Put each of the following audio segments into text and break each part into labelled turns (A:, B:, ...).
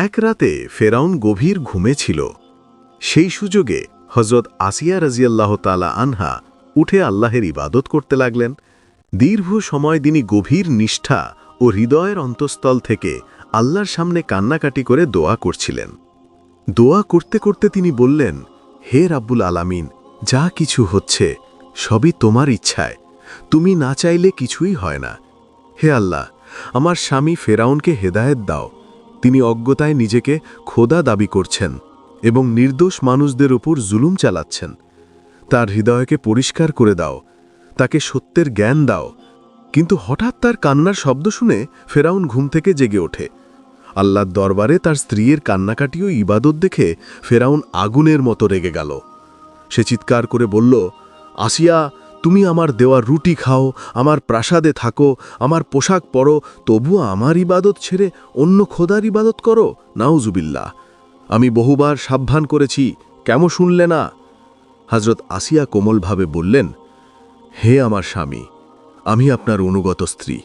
A: এক রাতে ফেরাউন গভীর ঘুমে ছিল। সেই সুযোগে হজরত আসিয়া রাজিয়াল্লাহ তাআলা আনহা উঠে আল্লাহের ইবাদত করতে লাগলেন। দীর্ঘ সময় তিনি গভীর নিষ্ঠা ও হৃদয়ের অন্তঃস্থল থেকে আল্লাহর সামনে কান্নাকাটি করে দোয়া করছিলেন। দোয়া করতে করতে তিনি বললেন, হে রাব্বুল আলামিন, যা কিছু হচ্ছে সবই তোমার ইচ্ছায়, তুমি না চাইলে কিছুই হয় না। হে আল্লাহ, আমার স্বামী ফেরাউনকে হেদায়েত দাও। তিনি অজ্ঞতায় নিজেকে খোদা দাবি করছেন এবং নির্দোষ মানুষদের উপর জুলুম চালাচ্ছেন। তার হৃদয়কে পরিষ্কার করে দাও, তাকে সত্যের জ্ঞান দাও। কিন্তু হঠাৎ তার কান্নার শব্দ শুনে ফেরাউন ঘুম থেকে জেগে ওঠে। আল্লাহর দরবারে তার স্ত্রীর কান্নাকাটি ও ইবাদত দেখে ফেরাউন আগুনের মতো রেগে গেল। সে চিৎকার করে বলল, আসিয়া, তুমি আমার দেওয়া রুটি খাও, আমার প্রাসাদে থাকো, আমার পোশাক পরো, তবুও আমার ইবাদত ছেড়ে অন্য খোদার ইবাদত করো? নাউজুবিল্লাহ! আমি বহুবার সাবধান করেছি, কেন শুনলে না? হযরত আসিয়া কোমলভাবে বললেন, হে আমার স্বামী, আমি আপনার অনুগত স্ত্রী।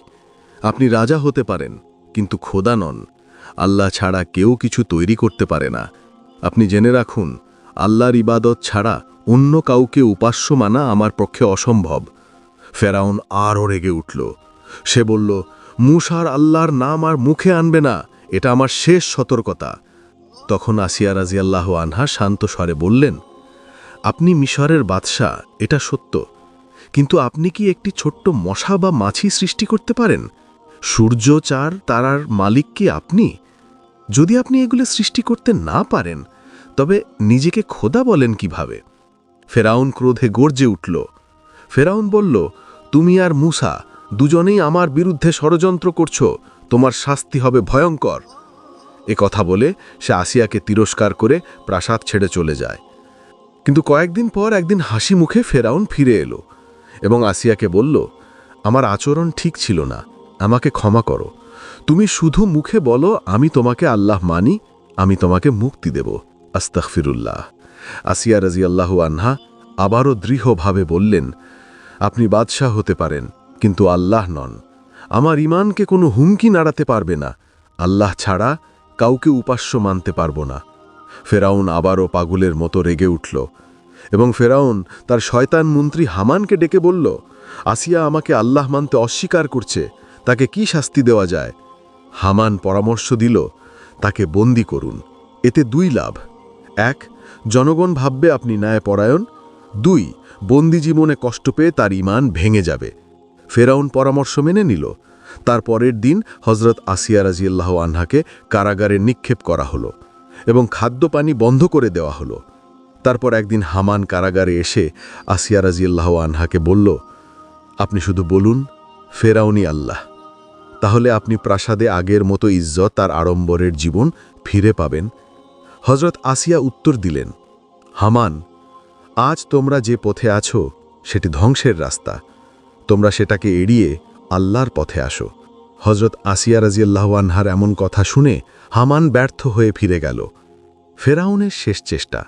A: আপনি রাজা হতে পারেন, কিন্তু খোদা নন। আল্লাহ ছাড়া কেউ কিছু তৈরি করতে পারে না। আপনি জেনে রাখুন, আল্লাহর ইবাদত ছাড়া অন্য কাউকে উপাস্য মানা আমার পক্ষে অসম্ভব। ফেরাউন আরও রেগে উঠল। সে বলল, মূসার আল্লাহর নাম আর মুখে আনবে না, এটা আমার শেষ সতর্কতা। তখন আসিয়া রাজিয়াল্লাহ আনহা শান্ত স্বরে বললেন, আপনি মিশরের বাদশাহ, এটা সত্য, কিন্তু আপনি কি একটি ছোট্ট মশা বা মাছি সৃষ্টি করতে পারেন? সূর্য, চার তারার মালিক কি আপনি? যদি আপনি এগুলো সৃষ্টি করতে না পারেন, তবে নিজেকে খোদা বলেন কিভাবে? ফেরাউন ক্রোধে গর্জে উঠল। ফেরাউন বলল, তুমি আর মূসা দুজনেই আমার বিরুদ্ধে ষড়যন্ত্র করছো, তোমার শাস্তি হবে ভয়ঙ্কর। এ কথা বলে সে আসিয়াকে তিরস্কার করে প্রাসাদ ছেড়ে চলে যায়। কিন্তু কয়েকদিন পর একদিন হাসি মুখে ফেরাউন ফিরে এলো এবং আসিয়াকে বলল, আমার আচরণ ঠিক ছিল না, আমাকে ক্ষমা করো। তুমি শুধু মুখে বলো, আমি তোমাকে আল্লাহ মানি, আমি তোমাকে মুক্তি দেব। আস্তাগফিরুল্লাহ। আসিয়া রাজিয়াল্লাহু আনহা আবারও দৃঢ়ভাবে বললেন, আপনি বাদশাহ হতে পারেন, কিন্তু আল্লাহ নন। আমার ঈমানকে কোনো হুমকি নাড়াতে পারবে না। আল্লাহ ছাড়া কাউকে উপাস্য মানতে পারব না। ফেরাউন আবারও পাগলের মতো রেগে উঠল এবং ফেরাউন তার শয়তান মন্ত্রী হামানকে ডেকে বলল, আসিয়া আমাকে আল্লাহ মানতে অস্বীকার করছে, তাকে কি শাস্তি দেওয়া যায়? হামান পরামর্শ দিল, তাকে বন্দী করুন। এতে দুই লাভ: এক, জনগণ ভাববে আপনি ন্যায়পরায়ণ; দুই, বন্দী জীবনে কষ্ট পেয়ে তার ঈমান ভেঙে যাবে। ফেরাউন পরামর্শ মেনে নিল। তার পরের দিন হজরত আসিয়া রাজিয়াল্লাহ আনহাকে কারাগারে নিক্ষেপ করা হলো এবং খাদ্যপানি বন্ধ করে দেওয়া হলো। তারপর একদিন হামান কারাগারে এসে আসিয়া রাজিয়াল্লাহ আনহাকে বলল, আপনি শুধু বলুন, ফেরাউনই আল্লাহ, তাহলে আপনি প্রাসাদে আগের মতো ইজ্জত আর আড়ম্বরের জীবন ফিরে পাবেন। হজরত আসিয়া উত্তর দিলেন, হামান, আজ তোমরা যে পথে আছো সেটি ধ্বংসের রাস্তা। তোমরা সেটাকে এড়িয়ে আল্লাহর পথে আসো। হজরত আসিয়া রাজিয়াল্লাহু আনহার এমন কথা শুনে হামান ব্যর্থ হয়ে ফিরে গেল। ফেরাউনের শেষ চেষ্টা।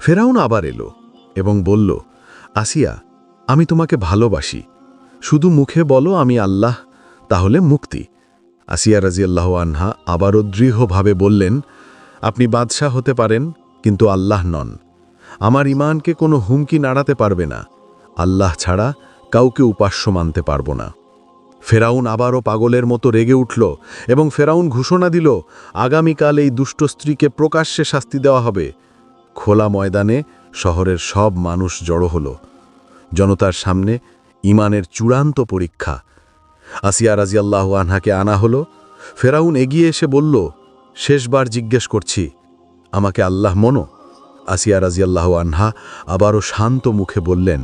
A: ফেরাউন আবার এলো এবং বলল, আসিয়া, আমি তোমাকে ভালোবাসি, শুধু মুখে বলো আমি আল্লাহ, তাহলে মুক্তি। আসিয়া রাজিয়াল্লাহু আনহা আবারও দৃঢ়ভাবে বললেন, আপনি বাদশাহ হতে পারেন, কিন্তু আল্লাহ নন। আমার ঈমানকে কোনো হুমকি নাড়াতে পারবে না। আল্লাহ ছাড়া কাউকে উপাস্য মানতে পারব না। ফেরাউন আবারও পাগলের মতো রেগে উঠল এবং ফেরাউন ঘোষণা দিল, আগামীকাল এই দুষ্ট স্ত্রীকে প্রকাশ্যে শাস্তি দেওয়া হবে। খোলা ময়দানে শহরের সব মানুষ জড়ো হল। জনতার সামনে ঈমানের চূড়ান্ত পরীক্ষা। আসিয়া রাজিয়াল্লাহু আনহাকে আনা হলো। ফেরাউন এগিয়ে এসে বলল, শেষবার জিজ্ঞেস করছি, আমাকে আল্লাহ মনো? আসিয়া রাজিয়াল্লাহু আনহা আবারও শান্ত মুখে বললেন,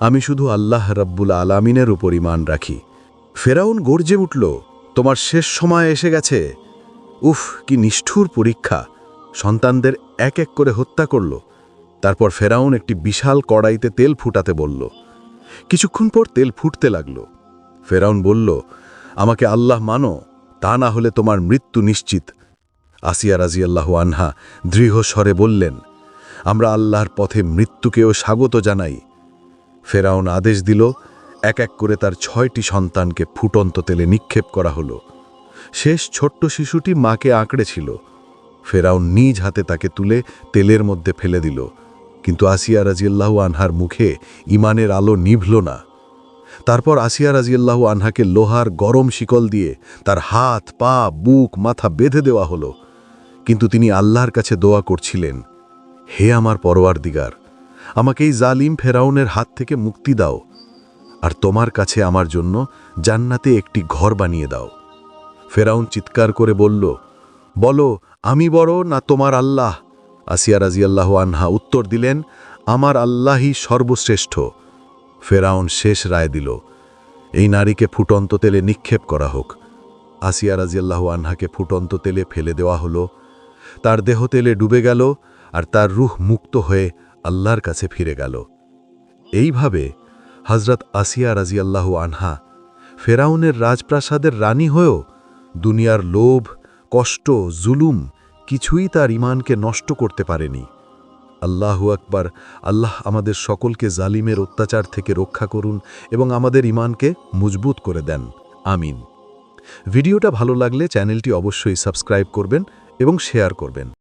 A: আমি শুধু আল্লাহ রাব্বুল আলামিনের উপর ঈমান রাখি। ফেরাউন গর্জে উঠল, তোমার শেষ সময় এসে গেছে। উফ, কি নিষ্ঠুর পরীক্ষা! সন্তানদের এক এক করে হত্যা করল। তারপর ফেরাউন একটি বিশাল কড়াইতে তেল ফুটাতে বলল। কিছুক্ষণ পর তেল ফুটতে লাগল। ফেরাউন বলল, আমাকে আল্লাহ মানো, তা না হলে তোমার মৃত্যু নিশ্চিত। আসিয়া রাজিয়াল্লাহু আনহা দৃঢ় স্বরে বললেন, আমরা আল্লাহর পথে মৃত্যুকেও স্বাগত জানাই। ফেরাউন আদেশ দিল, এক এক করে তার 6টি সন্তানকে ফুটন্ত তেলে নিক্ষেপ করা হলো।
B: শেষ ছোট্ট শিশুটি মাকে আঁকড়েছিল। ফেরাউন নিজ হাতে তাকে তুলে তেলের মধ্যে ফেলে দিল, কিন্তু আসিয়া রাজিয়াল্লাহু আনহার মুখে ঈমানের আলো নিভল না। তারপর আসিয়া রাজিয়াল্লাহু আনহাকে লোহার গরম শিকল দিয়ে তার হাত, পা, বুক, মাথা বেঁধে দেওয়া হলো। কিন্তু তিনি আল্লাহর কাছে দোয়া করছিলেন, হে আমার পরওয়ারদিগার, আমাকে এই জালিম ফেরাউনের হাত থেকে মুক্তি দাও, আর তোমার কাছে আমার জন্য জান্নাতে একটি ঘর বানিয়ে দাও। ফেরাউন চিৎকার করে বলল, বলো, আমি বড় না তোমার আল্লাহ? আসিয়া রাজিয়াল্লাহু আনহা উত্তর দিলেন, আমার আল্লাহই সর্বশ্রেষ্ঠ। ফেরাউন শেষ রায় দিল, এই নারীকে ফুটন্ত তেলে নিক্ষেপ করা হোক। আসিয়া রাজিয়াল্লাহু আনহাকে ফুটন্ত তেলে ফেলে দেওয়া হলো। তার দেহ তেলে ডুবে গেল, আর তার রূহ মুক্ত হয়ে আল্লাহর কাছে ফিরে গেল। এইভাবে হযরত আসিয়া রাজিয়াল্লাহু আনহা ফেরাউনের রাজপ্রাসাদের রানী হয়েও দুনিয়ার লোভ, কষ্ট, জুলুম কিছুই তার ঈমানকে নষ্ট করতে পারেনি। আল্লাহু আকবার। আল্লাহ আমাদের সকলকে জালিমের অত্যাচার থেকে রক্ষা করুন এবং আমাদের ঈমানকে মজবুত করে দেন। আমিন। ভিডিওটা ভালো লাগলে চ্যানেলটি অবশ্যই সাবস্ক্রাইব করবেন এবং শেয়ার করবেন।